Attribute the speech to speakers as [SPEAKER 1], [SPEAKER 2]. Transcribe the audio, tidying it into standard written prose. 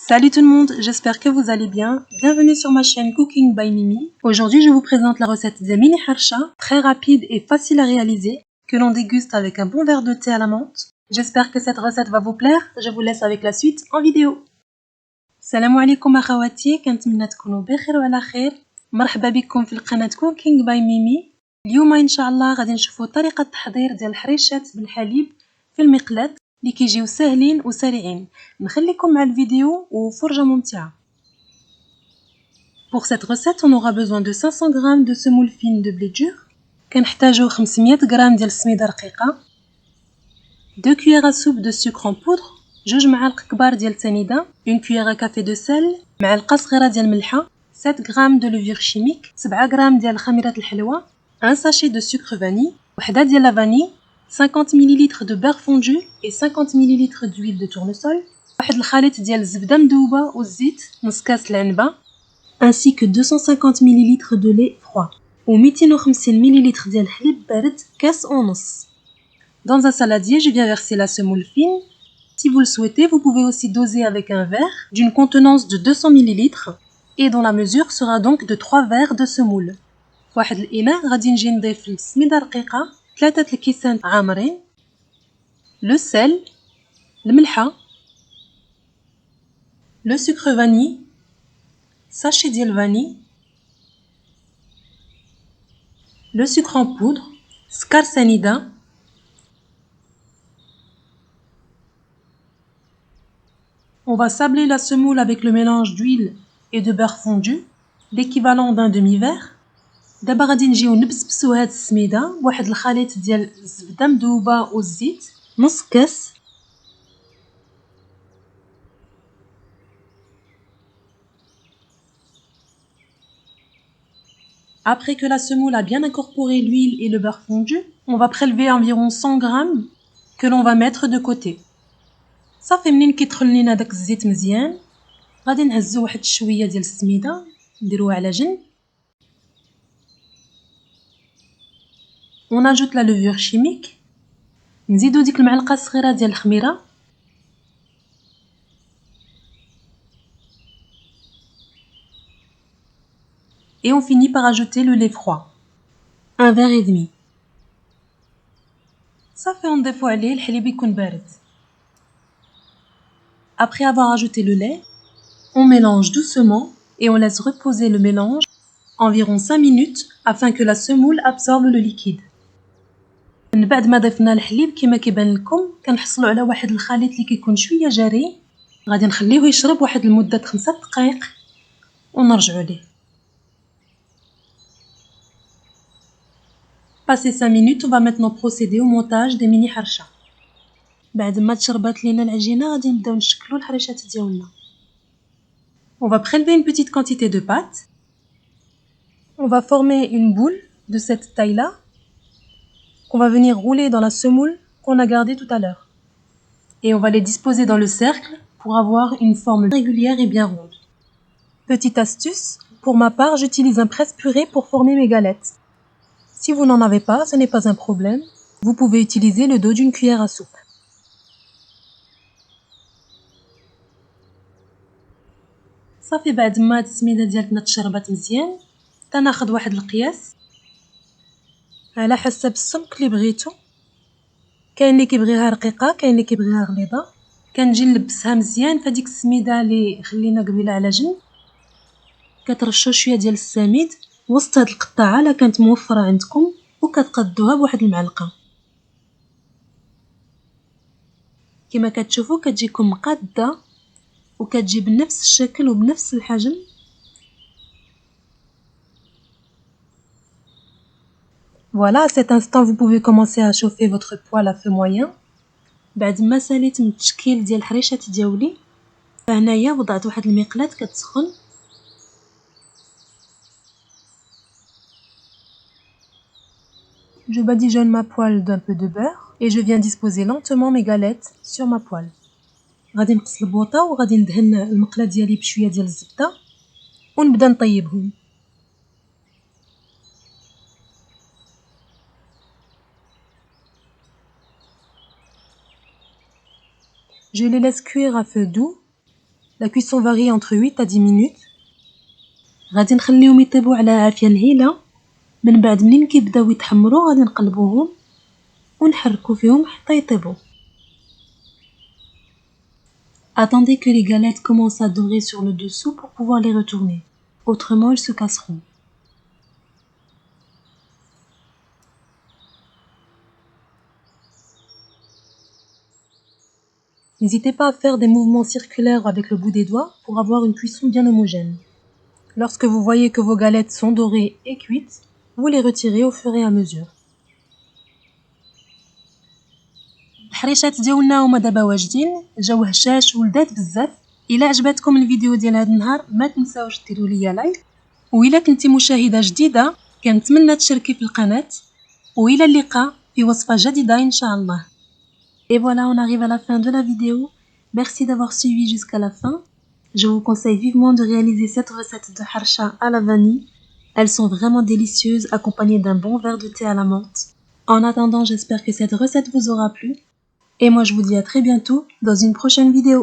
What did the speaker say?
[SPEAKER 1] Salut tout le monde, j'espère que vous allez bien. Bienvenue sur ma chaîne Cooking by Mimi. Aujourd'hui, je vous présente la recette des mini harsha, très rapide et facile à réaliser, que l'on déguste avec un bon verre de thé à la menthe. J'espère que cette recette va vous plaire. Je vous laisse avec la suite en vidéo. Salam alaikum akhawati, كنتمنى تكونوا بخير وعلى خير. مرحبا بكم في القناة Cooking by Mimi. اليوم ان شاء الله غادي نشوفوا طريقة تحضير ديال الحريشات بالحليب في المقلاة اللي كيجيو ساهلين وسريعين. نخليكم مع الفيديو وفرجة ممتعة. Pour cette recette, on aura besoin de 500 g de semoule fine de blé dur. كنحتاجو 500 g ديال السميدة رقيقة. 2 cuillères à soupe de sucre en poudre. 2 معالق كبار ديال السنيدة. 1 cuillère à café de sel. معلقة صغيرة ديال الملحة. 7 g de levure chimique. 7 g ديال خميرة الحلوى. 1 sachet de sucre vanille. وحدة ديال لا vanille. 50 ml de beurre fondu et 50 ml d'huile de tournesol. واحد الخليط ديال الزبدة مذوبة والزيت نص كاس العنبة. ainsi que 250 ml de lait froid و 250 ml ديال الحليب بارد كاس ونص. Dans un saladier, je viens verser la semoule fine. Si vous le souhaitez, vous pouvez aussi doser avec un verre d'une contenance de 200 ml et dont la mesure sera donc de 3 verres de semoule. واحد الإناء غادي نجي نضيف السميدة رقيقة 3 الكيسان عامرين, le sel, الملحة, le sucre vanille, sachet ديال vanille, le sucre en poudre, سكر سنيدة. On va sabler la semoule avec le mélange d'huile et de beurre fondu, l'équivalent d'un demi-verre. دابا غادي نجيو نبسبسو هاد السميدة بواحد الخليط ديال الزبدة مذوبة والزيت نص كاس. Après que la semoule a bien incorporé l'huile et le beurre fondu, on va prélever environ 100 g que l'on va mettre de côté. صافي منين كيدخل لينا داك الزيت مزيان غادي نهزو واحد شويه ديال السميده نديروها على جنب. On ajoute la levure chimique. نزيدو ديك المعلقه الصغيره ديال الخميره. Et on finit par ajouter le lait froid. 1 verre et demi. صافي نضيفو عليه الحليب يكون بارد. Après avoir ajouté le lait, on mélange doucement et on laisse reposer le mélange environ 5 minutes afin que la semoule absorbe le liquide. من بعد ما ضفنا الحليب كما كيبان لكم كنحصلوا على واحد الخليط اللي كيكون شويه جاري. غادي نخليوه يشرب واحد لمده 5 دقائق ونرجعوا ليه. Passé 5 minutes, on va maintenant procéder au montage des mini harsha. بعد ما تشربات لينا العجينه غادي نبداو نشكلوا الحريشات ديالنا. On va prélever une petite quantité de pâte. On va former une boule de cette taille-là qu'on va venir rouler dans la semoule qu'on a gardée tout à l'heure. Et on va les disposer dans le cercle pour avoir une forme régulière et bien ronde. Petite astuce, pour ma part, j'utilise un presse-purée pour former mes galettes. Si vous n'en avez pas, ce n'est pas un problème. Vous pouvez utiliser le dos d'une cuillère à soupe. صافي بعد ما هاد السميده ديالنا تشربات مزيان تناخذ واحد القياس على حسب السمك اللي بغيتو. كاين اللي كيبغيها رقيقه كاين اللي كيبغيها غليظه. كنجي نلبسها مزيان فديك السميده اللي خلينا قبيله على جنب. كترشوا شويه ديال السميد وسط هاد القطعه الا كانت موفره عندكم وكتقادوها بواحد المعلقه. كما كتشوفوا كتجيكم مقاده وكتجي بنفس الشكل وبنفس الحجم. Voilà, à cet instant vous pouvez commencer à chauffer votre poêle à feu moyen. بعد ما ساليت من التشكيل ديال الحريشات ديالي فهنايا وضعت واحد المقلاة كتسخن. Je badigeonne ma poêle d'un peu de beurre et je viens disposer lentement mes galettes sur ma poêle. غادي نقص البوطه وغادي ندهن المقلاة ديالي بشويه ديال الزبده ونبدا نطيبهم. Je les laisse cuire à feu doux. La cuisson varie entre 8 à 10 minutes. غادي نخليهم يطيبوا على عافية نهيلة. من بعد منين كيبداو يتحمروا غادي نقلبوهم ونحركوا فيهم حتى يطيبوا. Attendez que les galettes commencent à dorer sur le dessous pour pouvoir les retourner. Autrement, elles se casseront. N'hésitez pas à faire des mouvements circulaires avec le bout des doigts pour avoir une cuisson bien homogène. Lorsque vous voyez que vos galettes sont dorées et cuites, vous les retirez au fur et à mesure. الحريشات ديالنا هما دابا واجدين، جاو هشاش ولذاذ بزاف. الا عجبتكم الفيديو ديال هذا النهار ما تنساوش ديروا ليا لايك، وإلا كنتي مشاهده جديده كنتمنى تشاركي في القناه، والى اللقاء في وصفه جديده ان شاء الله. Et voilà, on arrive à la fin de la vidéo. Merci d'avoir suivi jusqu'à la fin. Je vous conseille vivement de réaliser cette recette de harsha à la vanille. Elles sont vraiment délicieuses, accompagnées d'un bon verre de thé à la menthe. En attendant, j'espère que cette recette vous aura plu. Et moi, je vous dis à très bientôt dans une prochaine vidéo.